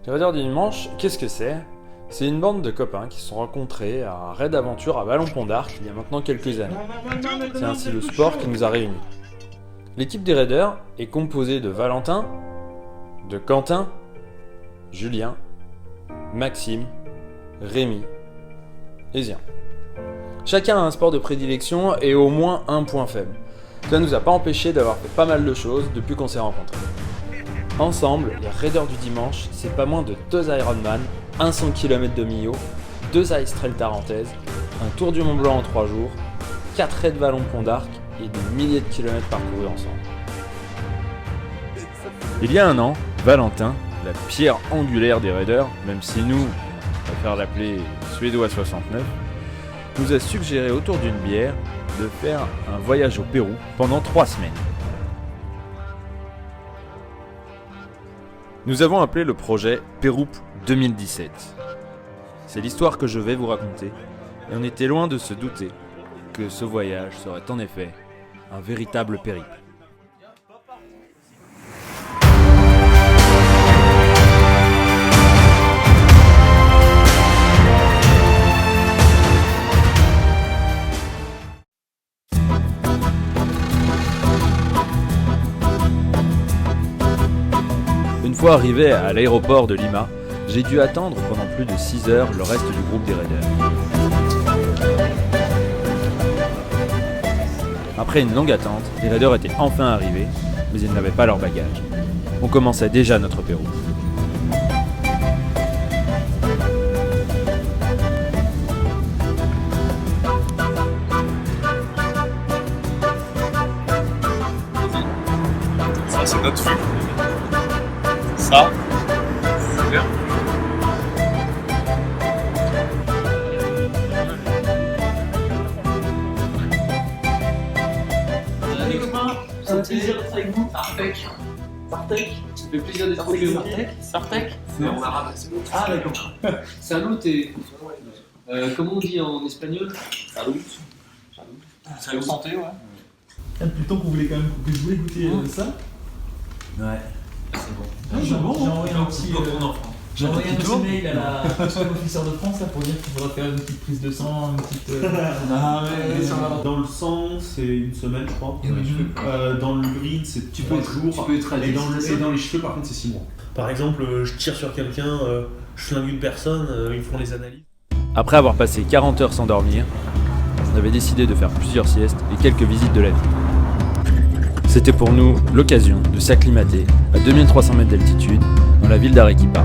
Les Raiders du Dimanche, qu'est-ce que c'est? C'est une bande de copains qui se sont rencontrés à un raid aventure à Vallon-Pont d'Arc il y a maintenant quelques années. C'est ainsi le sport qui nous a réunis. L'équipe des Raiders est composée de Valentin, de Quentin, Julien, Maxime, Rémi et Zian. Chacun a un sport de prédilection et au moins un point faible. Cela ne nous a pas empêché d'avoir fait pas mal de choses depuis qu'on s'est rencontrés. Ensemble, les Raiders du Dimanche, c'est pas moins de 2 Ironman, un 100 km de Millau, 2 Ice Trail Tarentaise, un tour du Mont Blanc en 3 jours, 4 raids Vallon-Pont d'Arc et des milliers de kilomètres parcourus ensemble. Il y a un an, Valentin, la pierre angulaire des Raiders, même si nous, on préfère l'appeler Suédois 69, nous a suggéré autour d'une bière de faire un voyage au Pérou pendant 3 semaines. Nous avons appelé le projet Péroup 2017. C'est l'histoire que je vais vous raconter, et on était loin de se douter que ce voyage serait en effet un véritable périple. Une fois arrivé à l'aéroport de Lima, j'ai dû attendre pendant plus de 6 heures le reste du groupe des Raiders. Après une longue attente, les Raiders étaient enfin arrivés, mais ils n'avaient pas leur bagage. On commençait déjà notre Pérou. Ça, c'est notre feu. Ça, c'est bien. Ça fait plaisir d'être avec vous. Sartek. Sartek. Ça fait plaisir d'être avec vous. Sartek. C'est en arabe. Ah d'accord. Salut et... comment on dit en espagnol? Salut. Salut santé, ouais. Plutôt qu'on voulait quand même que je voulais goûter ça. Ouais. C'est bon. J'ai envoyé un petit J'ai envoyé un petit mail à la officière de France là, pour dire qu'il faudra faire une petite prise de sang, une petite. Dans le sang, c'est une semaine, je crois. Et dans les cheveux. Dans l'urine, c'est Tu peux 3 jours. tu peux être Et dans les cheveux, par contre, c'est 6 mois. Par exemple, je tire sur quelqu'un, je flingue une personne, ils font les analyses. Après avoir passé 40 heures sans dormir, on avait décidé de faire plusieurs siestes et quelques visites de la ville. C'était pour nous l'occasion de s'acclimater à 2300 mètres d'altitude dans la ville d'Arequipa.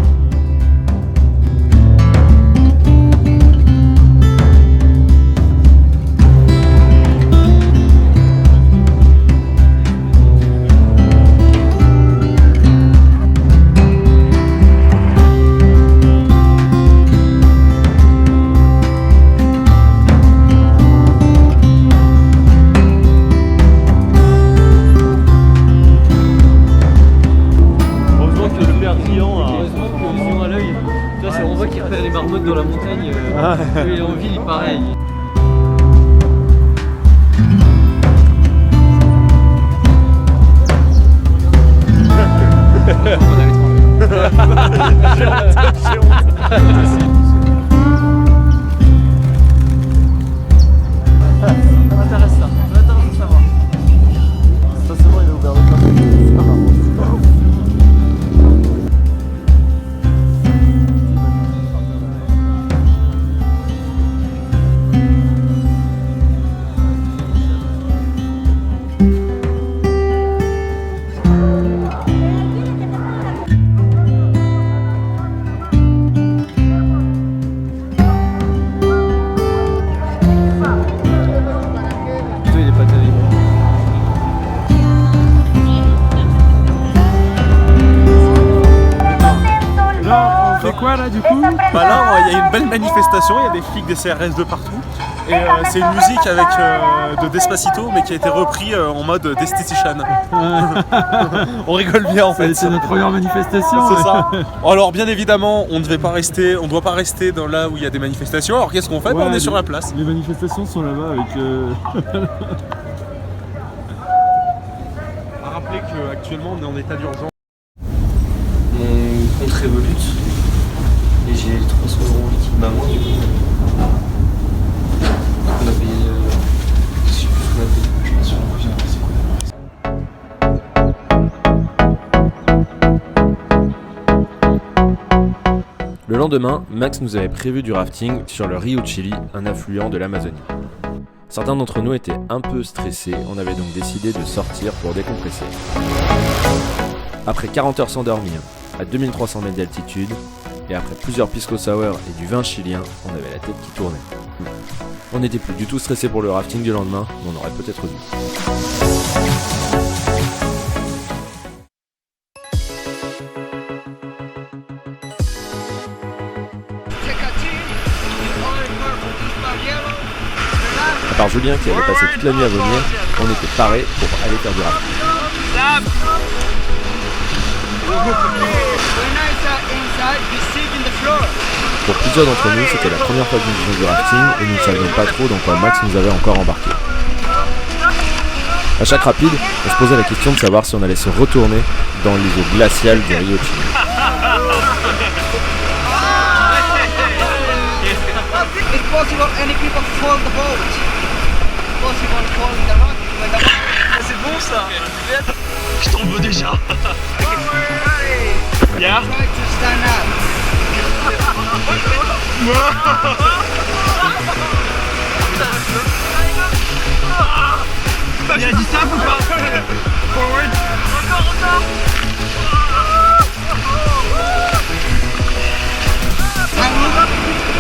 On voit qu'il repère les marmottes dans la montagne, et en ville, pareil. Ça m'intéresse ça. Ça m'intéresse de savoir. Ça c'est bon, il a ouvert le café. Quoi là du coup? Bah là il y a une belle manifestation, il y a des flics des CRS de partout et c'est une musique avec de Despacito mais qui a été repris en mode Destination. On rigole bien en fait. C'est notre première manifestation. C'est ça. Alors bien évidemment on doit pas rester dans là où il y a des manifestations. Alors qu'est-ce qu'on fait? On est sur la place. Les manifestations sont là-bas avec... On va rappeler qu'actuellement on est en état d'urgence. Mon compte Revolut Et j'ai 300 € liquide. Bah moi du coup. On a payé. Je sais plus ce qu'on a payé. Je suis pas sûr, on revient. C'est quoi? Le lendemain, Max nous avait prévu du rafting sur le Rio Chili, un affluent de l'Amazonie. Certains d'entre nous étaient un peu stressés, on avait donc décidé de sortir pour décompresser. Après 40 heures sans dormir, à 2300 mètres d'altitude, et après plusieurs pisco sour et du vin chilien, on avait la tête qui tournait. On n'était plus du tout stressé pour le rafting du lendemain, mais on aurait peut-être dû. À part Julien qui avait passé toute la nuit à vomir, on était parés pour aller faire du rafting. Pour plusieurs d'entre nous, c'était la première fois que nous faisions du rafting et nous ne savions pas trop dans quoi Max nous avait encore embarqué. À chaque rapide, on se posait la question de savoir si on allait se retourner dans les eaux glaciales du Rio Chili. It's possible any people fall the boat. Possible falling the rock. C'est bon ça. Je t'en veux déjà. Yeah. Try to stand up. Il a dit ça ou pas? Forward. Encore. And move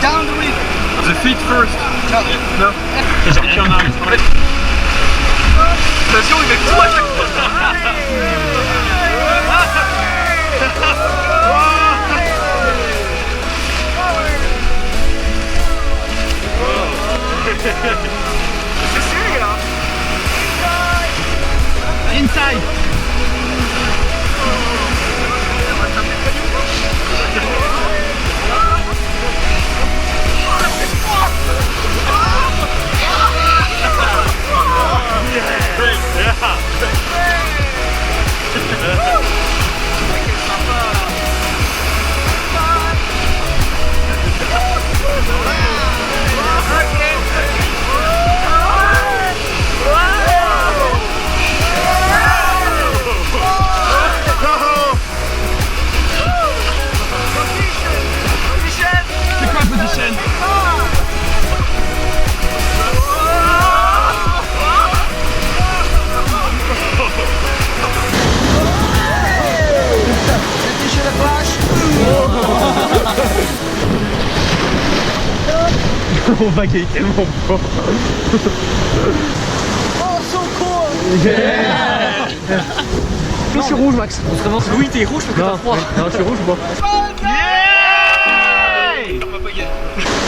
down the river. The feet first. No. Non. J'ai repris en arrière. Attention, il met tout à chaque fois. C'est sérieux là. Inside. C'est quoi position? Mon bague est tellement fort. Oh, so cool. Je suis rouge, Max. Oui, t'es rouge, mais t'as froid. Non, je suis rouge, moi.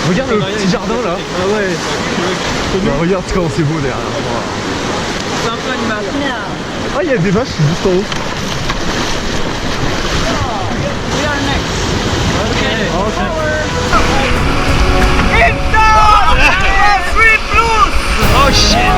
Regarde le petit jardin là. Ah ouais. Bah, regarde comment c'est beau derrière. C'est un peu animal. Ah, il y a des vaches juste en haut. We are next. Oh shit!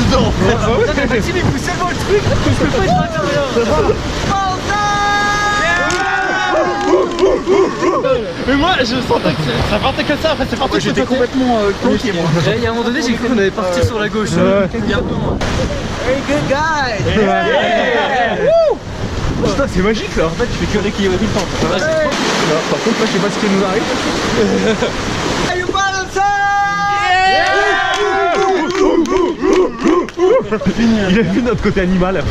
dedans. Maxime, il pousse tellement le truc que je peux pas être à l'intérieur. Mais moi je sentais que ça partait que ça, après c'est parti. J'étais complètement planqué moi. Il y a un moment donné, j'ai cru qu'on allait partir sur la gauche. Very good guy. Yeah. Woo! ça c'est magique là. En fait tu fais que rééquilibrer tout le temps. Par contre là je sais pas ce qui nous arrive. Il a vu notre côté animal.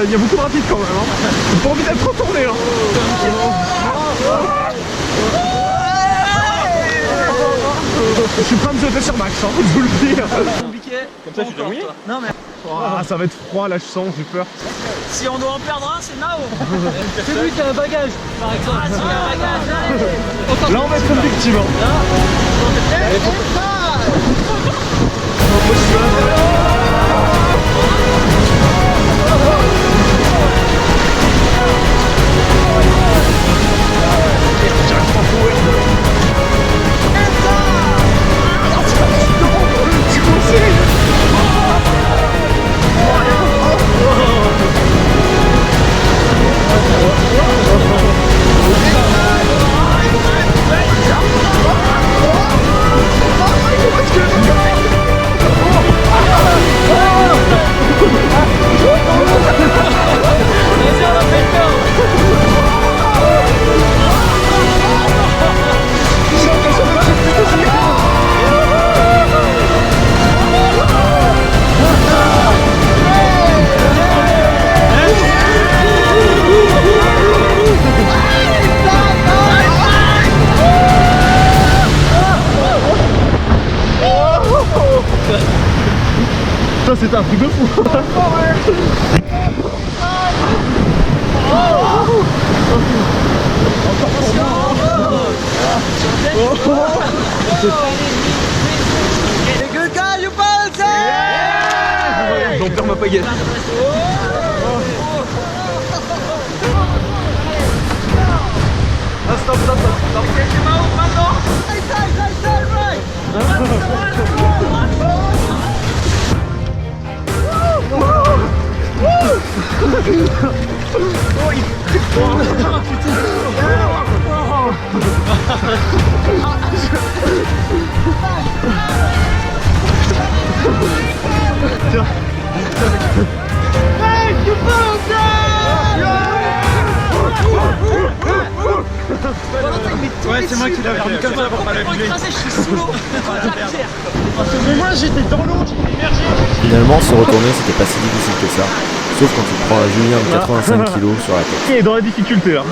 Il y a beaucoup de rapides quand même. J'ai pas envie d'être retourné là. Je suis pas de sauter sur Max, hein, je vous le dis. Comme ça tu dis oui. Non mais Ça va être froid là, je sens, j'ai peur. si on doit en perdre un, c'est Nao. C'est lui qui a un bagage, par exemple. Ah, si, il a un bagage. Là on va être une victime. Ça c'était un truc de fou. J'en perds ma pagaie. Stop. Ouais, c'est moi qui l'avais remis comme ça pour pas l'abîmer. Je suis sous l'eau. Mais moi j'étais dans l'eau, j'étais immergé. Finalement, se retourner, c'était pas si difficile que ça. Sauf quand tu prends un Julien de 85 kg sur la tête. Il est dans la difficulté là.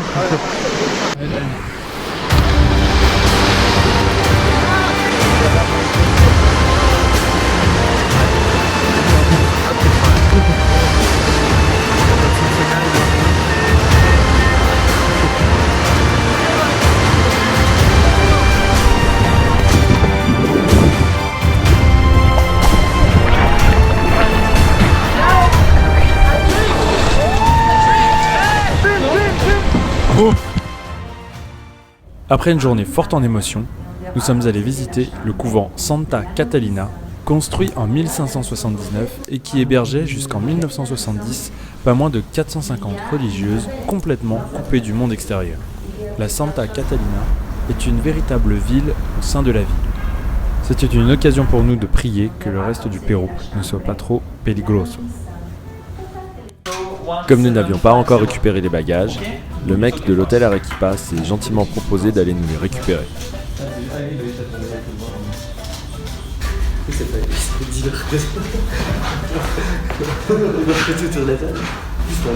Après une journée forte en émotions, nous sommes allés visiter le couvent Santa Catalina, construit en 1579 et qui hébergeait jusqu'en 1970 pas moins de 450 religieuses complètement coupées du monde extérieur. La Santa Catalina est une véritable ville au sein de la ville. C'était une occasion pour nous de prier que le reste du Pérou ne soit pas trop peligroso. Comme nous n'avions pas encore récupéré les bagages, le mec de l'hôtel Arequipa s'est gentiment proposé d'aller nous les récupérer. Un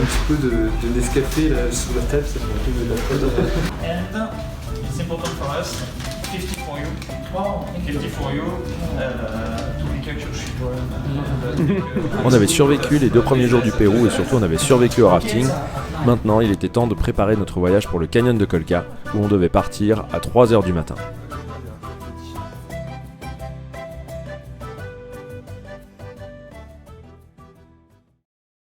petit peu de Nescafé là sur la table, ça fait un peu de la prod. And it's important for us, 50 for you. Wow. 50 for you to be catch your ship. On avait survécu les 2 premiers jours du Pérou et surtout on avait survécu au rafting. Maintenant, il était temps de préparer notre voyage pour le canyon de Colca où on devait partir à 3h du matin.